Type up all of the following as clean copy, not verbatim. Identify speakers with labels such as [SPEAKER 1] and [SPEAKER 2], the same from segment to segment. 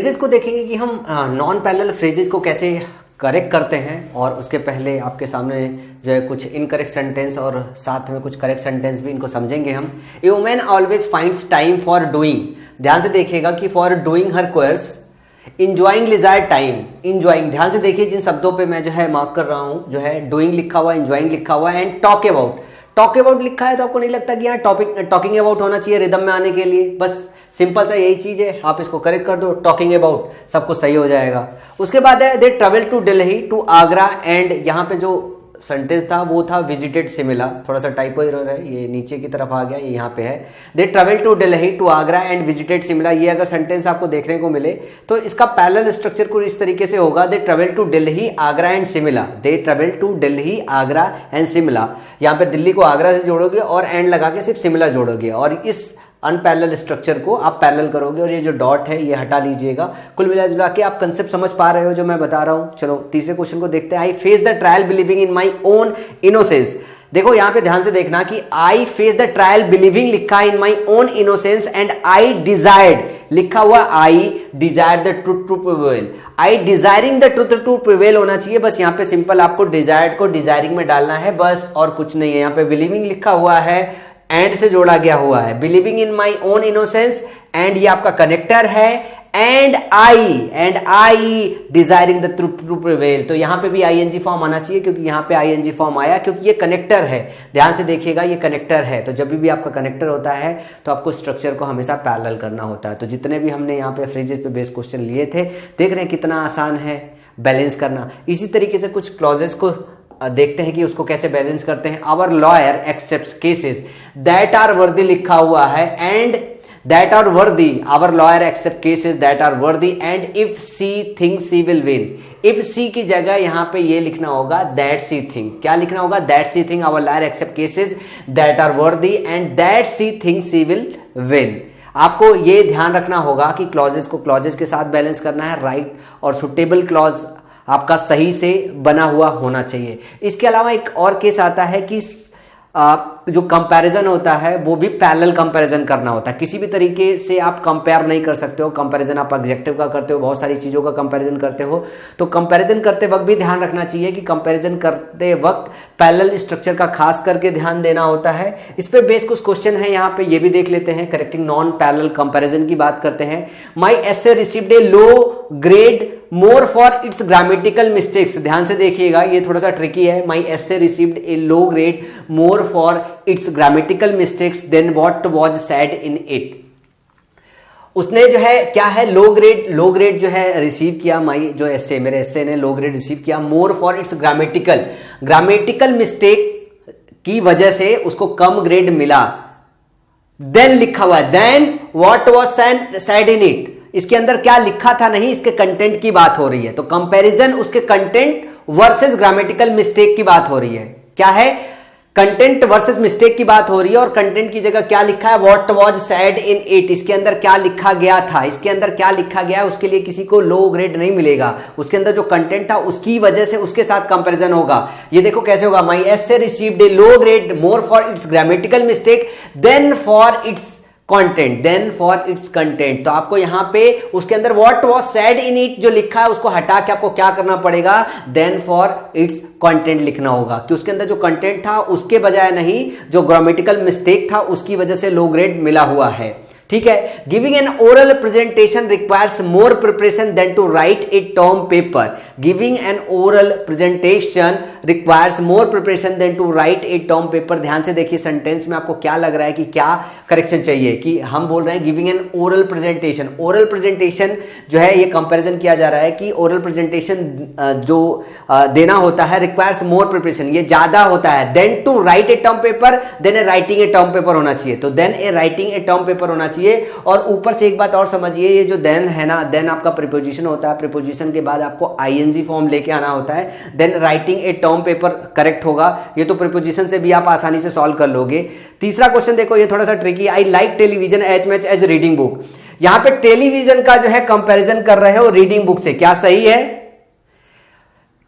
[SPEAKER 1] Phrases को देखेंगे कि हम नॉन पैरेलल फ्रेजेस को कैसे करेक्ट करते हैं, और उसके पहले आपके सामने जो है कुछ इनकरेक्ट सेंटेंस और साथ में कुछ करेक्ट सेंटेंस भी, इनको समझेंगे हम। A woman always finds time for doing, ध्यान से देखिएगा कि for doing her course, enjoying lizard time, enjoying, ध्यान से देखिए जिन शब्दों पे मैं जो है मार्क कर रहा हूं, जो है डूइंग लिखा हुआ, इंजॉइंग लिखा हुआ and talk about, talk about लिखा है तो आपको नहीं लगता कि यहाँ टॉकिंग अबाउट होना चाहिए रिदम में आने के लिए? बस सिंपल सा यही चीज है, आप इसको करेक्ट कर दो, टॉकिंग अबाउट, सब कुछ सही हो जाएगा। उसके बाद है they travel to Delhi to Agra and, यहाँ पे जो सेंटेंस था वो था विजिटेड शिमला, थोड़ा सा टाइपो एरर है, ये नीचे की तरफ आ गया, ये यहाँ पे है। They travel to Delhi to Agra and visited Shimla, ये अगर सेंटेंस आपको देखने को मिले तो इसका पैरेलल स्ट्रक्चर कुछ इस तरीके से होगा, they travel to Delhi Agra and Shimla, they travel to Delhi Agra and Shimla. यहाँ पे दिल्ली को आगरा से जोड़ोगे और एंड लगा के सिर्फ शिमला जोड़ोगे, और इस अनपैरेलल स्ट्रक्चर को आप पैरेलल करोगे, और ये जो डॉट है ये हटा लीजिएगा। कुल मिला जुला के आप कंसेप्ट समझ पा रहे हो जो मैं बता रहा हूं। चलो तीसरे क्वेश्चन को देखते हैं। I face the trial believing in my own innocence, देखो यहां पे ध्यान से देखना कि I face the trial believing लिखा in my own innocence and I desired लिखा हुआ, I desired the truth to prevail, I desiring the truth to prevail होना चाहिए। बस यहाँ पे सिंपल आपको डिजायर्ड को डिजायरिंग में डालना है, बस और कुछ नहीं है। यहाँ पे बिलीविंग लिखा हुआ है, एंड से जोड़ा गया हुआ है, believing in my own innocence, and ये आपका कनेक्टर है, and I desiring the truth to prevail, तो यहां पे भी आईएनजी फॉर्म आना चाहिए, क्योंकि यहां पे आईएनजी फॉर्म आया क्योंकि ये कनेक्टर है। ध्यान से देखिएगा ये कनेक्टर है, तो जब भी आपका कनेक्टर होता है तो आपको स्ट्रक्चर को हमेशा पैरेलल करना होता है। तो जितने भी हमने यहाँ पे फ्रेजेस पे बेस्ड क्वेश्चन लिए थे, देख रहे हैं कितना आसान है बैलेंस करना। इसी तरीके से कुछ क्लॉजेस को देखते हैं कि उसको कैसे बैलेंस करते हैं। Our lawyer accepts cases that are worthy लिखा हुआ है, and that are worthy, our lawyer accept cases that are worthy and if she think she will win, if she की जगह यहां पे ये लिखना होगा दैट सी थिंक, क्या लिखना होगा? That she think, our lawyer accept cases that are worthy and that she think she will win. आपको ये ध्यान रखना होगा कि क्लॉजेस को क्लॉजेस के साथ बैलेंस करना है, राइट और सुटेबल क्लॉज आपका सही से बना हुआ होना चाहिए। इसके अलावा एक और केस आता है कि जो कंपैरिजन होता है वो भी पैरेलल कंपैरिजन करना होता है। किसी भी तरीके से आप कंपेयर नहीं कर सकते हो, कंपैरिजन आप एडजेक्टिव का करते हो, बहुत सारी चीजों का कंपैरिजन करते हो, तो कंपैरिजन करते वक्त भी ध्यान रखना चाहिए कि कंपैरिजन करते वक्त पैरेलल स्ट्रक्चर का खास करके ध्यान देना होता है। इस पे बेस कुछ क्वेश्चन है यहाँ पे, ये भी देख लेते हैं। करेक्टिंग नॉन पैरेलल कंपैरिजन की बात करते हैं। My essay received a low grade more for its grammatical mistakes, ध्यान से देखिएगा ये थोड़ा सा ट्रिकी है। My essay received a low grade more for its grammatical mistakes than what was said in it, उसने जो है क्या है लो ग्रेड जो है रिसीव किया, माई जो एसे मेरे एसे ने लो ग्रेड रिसीव किया मोर फॉर इट्स ग्रामेटिकल मिस्टेक की वजह से उसको कम ग्रेड मिला। देन लिखा हुआ है, then what was said in it, इसके अंदर क्या लिखा था नहीं, इसके कंटेंट की बात हो रही है। तो कंपैरिजन उसके कंटेंट वर्सेस ग्रामेटिकल मिस्टेक की बात हो रही है। क्या है? कंटेंट वर्सेस मिस्टेक की बात हो रही है, और कंटेंट की जगह क्या लिखा है? What was said in it, इसके अंदर क्या लिखा गया था, इसके अंदर क्या लिखा गया है, उसके लिए किसी को लो ग्रेड नहीं मिलेगा। उसके अंदर जो कंटेंट था उसकी वजह से उसके साथ कंपैरिजन होगा। ये देखो कैसे होगा, my essay received a low grade more for its grammatical mistake than for its content, than for its content. तो आपको यहां पे उसके अंदर what was said in it जो लिखा है उसको हटा के आपको क्या करना पड़ेगा? देन फॉर इट्स कंटेंट लिखना होगा, कि उसके अंदर जो कंटेंट था उसके बजाय नहीं, जो ग्रामेटिकल मिस्टेक था उसकी वजह से लो ग्रेड मिला हुआ है। ठीक है। Giving an oral presentation requires more preparation than to write a term paper, giving an oral presentation requires more preparation than to write a term paper. ध्यान से देखिए सेंटेंस में आपको क्या लग रहा है कि क्या करेक्शन चाहिए, कि हम बोल रहे हैं giving an oral presentation, oral presentation जो है ये कंपैरिजन किया जा रहा है कि ओरल प्रेजेंटेशन जो देना होता है रिक्वायर्स मोर प्रिपरेशन, ये ज्यादा होता है than to write a term paper, than a writing a term paper होना चाहिए। तो than a writing a term paper होना चाहिए। और ऊपर से एक बात और समझिए, ये जो देन है ना, देन आपका प्रीपोजिशन होता है, प्रीपोजिशन के बाद आपको आईएनजी फॉर्म लेके आना होता है, than writing a term paper correct होगा। ये तो प्रीपोजिशन से भी आप आसानी से सॉल्व कर लोगे। तीसरा क्वेश्चन देखो, ये थोड़ा सा tricky, I like television as much as reading book. यहां पे टेलीविजन का जो है कंपैरिजन कर रहे हो रीडिंग बुक से, क्या सही है?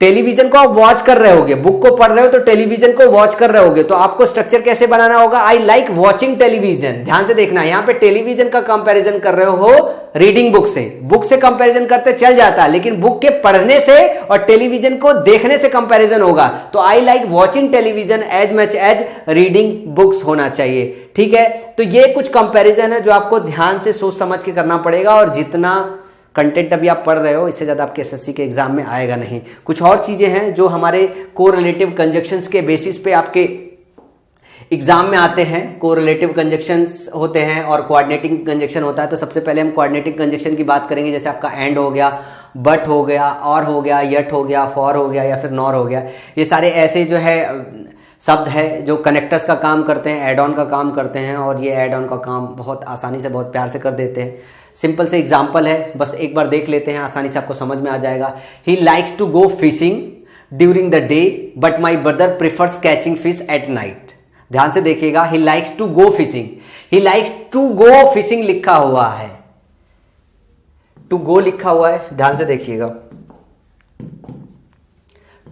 [SPEAKER 1] टेलीविजन को आप वॉच कर रहे होगे, बुक को पढ़ रहे हो तो टेलीविजन को वॉच कर रहे होगे, तो आपको स्ट्रक्चर कैसे बनाना होगा? आई लाइक वॉचिंग टेलीविजन। ध्यान से देखना, यहां पे टेलीविजन का कंपैरिजन कर रहे हो रीडिंग बुक से। बुक से कंपैरिजन करते चल जाता है, लेकिन बुक के पढ़ने से और टेलीविजन को देखने से कंपैरिजन होगा। तो I like watching television as much as reading books होना चाहिए। ठीक है, तो ये कुछ कंपैरिजन है जो आपको ध्यान से सोच समझ के करना पड़ेगा, और जितना कंटेंट अभी आप पढ़ रहे हो इससे ज़्यादा आपके एसएससी के एग्जाम में आएगा नहीं। कुछ और चीज़ें हैं जो हमारे कोरिलेटिव कंजक्शंस के बेसिस पे आपके एग्जाम में आते हैं। कोरिलेटिव कंजक्शंस होते हैं और कोऑर्डिनेटिंग कंजक्शन होता है। तो सबसे पहले हम कोऑर्डिनेटिंग कंजक्शन की बात करेंगे, जैसे आपका एंड हो गया, बट हो गया, और हो गया, यट हो गया, फॉर हो गया, या फिर नॉर हो गया। ये सारे ऐसे जो है शब्द है जो कनेक्टर्स का काम करते हैं, एड ऑन का काम करते हैं, और ये एड ऑन का काम बहुत आसानी से, बहुत प्यार से कर देते हैं। सिंपल से एग्जाम्पल है, बस एक बार देख लेते हैं, आसानी से आपको समझ में आ जाएगा। He likes to go fishing during the day but my brother prefers catching fish at night. ध्यान से देखिएगा, he likes to go fishing, he likes to go fishing लिखा हुआ है, टू गो लिखा हुआ है, ध्यान से देखिएगा,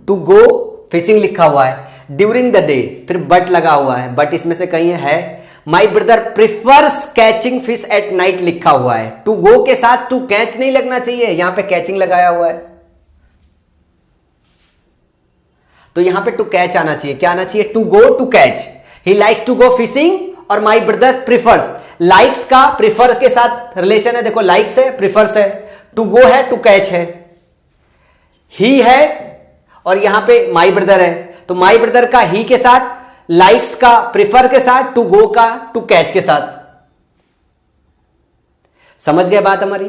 [SPEAKER 1] टू गो फिशिंग लिखा हुआ है, ड्यूरिंग द डे फिर बट लगा हुआ है, बट इसमें से कहीं है। माई brother prefers catching fish at night लिखा हुआ है। टू गो के साथ टू कैच नहीं लगना चाहिए, यहां पे कैचिंग लगाया हुआ है, तो यहां पे टू कैच आना चाहिए। क्या आना चाहिए? To go to catch. He likes to go fishing और माई ब्रदर प्रिफर्स, लाइक्स का प्रिफर के साथ रिलेशन है। देखो, लाइक्स है, प्रिफर्स है, टू गो है, टू कैच है, ही है, और यहां पे माई ब्रदर है। तो माई ब्रदर का ही के साथ, लाइक्स का प्रिफर के साथ, टू गो का टू कैच के साथ। समझ गए बात हमारी?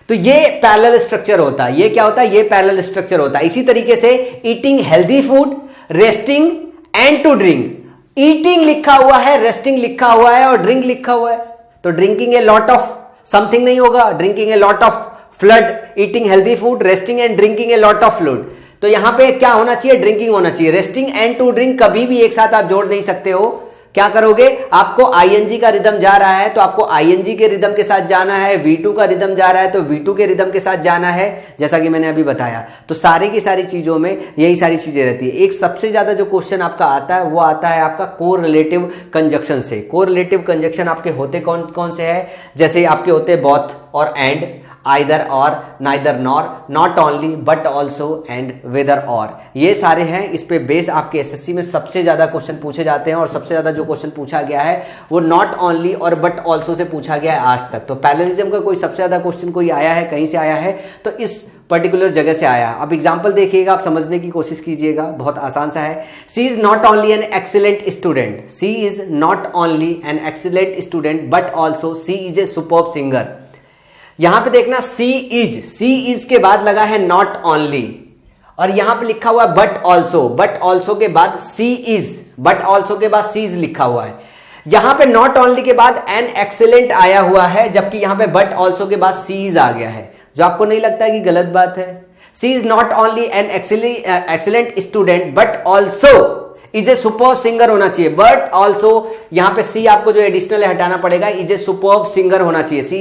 [SPEAKER 1] तो ये पैरेलल स्ट्रक्चर होता है। ये क्या होता है? ये पैरेलल स्ट्रक्चर होता है। इसी तरीके से eating healthy food, resting and to drink. Eating लिखा हुआ है, रेस्टिंग लिखा हुआ है, और ड्रिंक लिखा हुआ है, तो drinking a lot of something नहीं होगा, drinking a lot of flood. Eating healthy food, resting and drinking a lot of fluid. तो यहां पे क्या होना चाहिए? ड्रिंकिंग होना चाहिए। रेस्टिंग एंड टू ड्रिंक कभी भी एक साथ आप जोड़ नहीं सकते हो। क्या करोगे? आपको आईएनजी का रिदम जा रहा है तो आपको आईएनजी के रिदम के साथ जाना है, V2 का रिदम जा रहा है तो V2 के रिदम के साथ जाना है, जैसा कि मैंने अभी बताया। तो सारी की सारी चीजों में यही सारी चीजें रहती है। एक सबसे ज्यादा जो क्वेश्चन आपका आता है वो आता है आपका कोरिलेटिव कंजक्शन से। कोरिलेटिव कंजक्शन आपके होते कौन कौन से है? जैसे आपके होते बोथ और एंड, आइदर और, neither nor, not only but also and whether और। ये सारे हैं। इस पे बेस आपके एसएससी में सबसे ज्यादा क्वेश्चन पूछे जाते हैं, और सबसे ज्यादा जो क्वेश्चन पूछा गया है वो नॉट ओनली और बट ऑल्सो से पूछा गया है आज तक। तो पैरेललिज्म का कोई सबसे ज्यादा क्वेश्चन कोई आया है, कहीं से आया है, तो इस पर्टिकुलर जगह से आया। अब एग्जाम्पल देखिएगा, आप समझने की कोशिश कीजिएगा, बहुत आसान सा है। She is not only an excellent student, she is not only an excellent student but also she is a superb singer. यहां पे देखना, सी इज के बाद लगा है नॉट ओनली, और यहां पे लिखा हुआ है बट ऑल्सो के बाद सी इज, बट ऑल्सो के बाद सी इज लिखा हुआ है। यहां पे नॉट ओनली के बाद एन एक्सीलेंट आया हुआ है, जबकि यहां पे बट ऑल्सो के बाद सी इज आ गया है, जो आपको नहीं लगता है कि गलत बात है? She is not only an excellent student but also is a superb singer होना चाहिए। बट ऑल्सो यहां पे सी आपको जो एडिशनल हटाना पड़ेगा, इज ए सुपर्ब सिंगर होना चाहिए। She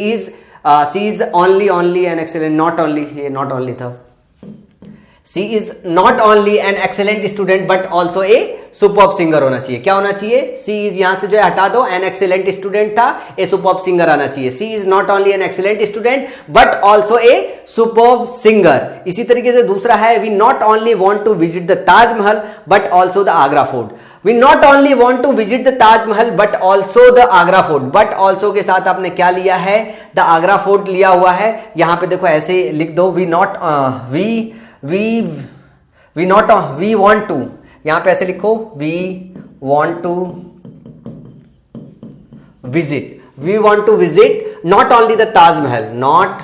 [SPEAKER 1] is only an excellent, not only, ये नॉट ओनली था। She is not only an excellent student but also a superb singer होना चाहिए। क्या होना चाहिए? सी इज यहां से जो है हटा दो, एन एक्सेलेंट स्टूडेंट था, ए सुपर्ब सिंगर आना चाहिए। She is not only an excellent student but also a superb singer. इसी तरीके से दूसरा है, we not only want to visit the Taj Mahal but also the Agra fort. We not only want to visit the Taj Mahal but also the Agra fort. But also के साथ आपने क्या लिया है? द आगरा फोर्ट लिया हुआ है। यहां पे देखो ऐसे लिख दो, वी वॉन्ट टू, यहां पे ऐसे लिखो, we want to visit not only the Taj Mahal, not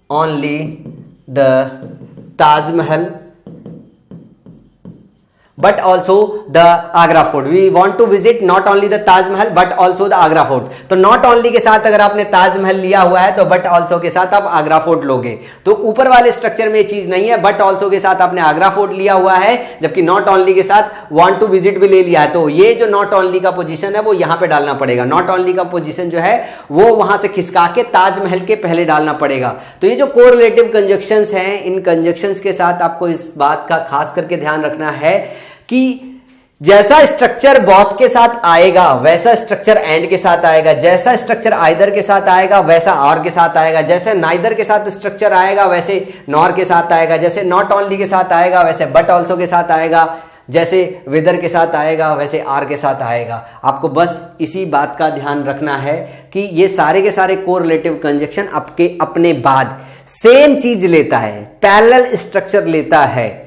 [SPEAKER 1] only the Taj Mahal but also the Agra Fort. We want to visit not only the Taj Mahal but also the Agra Fort. तो not only के साथ अगर आपने ताज महल लिया हुआ है तो but also के साथ आप आगरा फोर्ट लोगे। तो ऊपर वाले स्ट्रक्चर में ये चीज नहीं है, but also के साथ आपने आगरा फोर्ट लिया हुआ है, जबकि not only के साथ want to visit भी ले लिया है। तो ये जो not only का पोजीशन है वो यहां पे डालना पड़ेगा। not only का पोजीशन जो है वो वहां से खिसका के ताजमहल के पहले डालना पड़ेगा। तो ये जो कोरिलेटिव कंजक्शंस हैं, इन कंजक्शंस के साथ आपको इस बात का खास करके ध्यान रखना है कि जैसा स्ट्रक्चर बोथ के साथ आएगा वैसा स्ट्रक्चर एंड के साथ आएगा, जैसा स्ट्रक्चर आइदर के साथ आएगा वैसा और के साथ आएगा, जैसे नाइदर के साथ स्ट्रक्चर आएगा वैसे नॉर के साथ आएगा, जैसे नॉट ओनली के साथ आएगा वैसे बट ऑल्सो के साथ आएगा, जैसे विदर के साथ आएगा वैसे आर के साथ आएगा। आपको बस इसी बात का ध्यान रखना है कि ये सारे के सारे कोरिलेटिव कंजक्शन आपके अपने बाद सेम चीज लेता है, पैरेलल स्ट्रक्चर लेता है।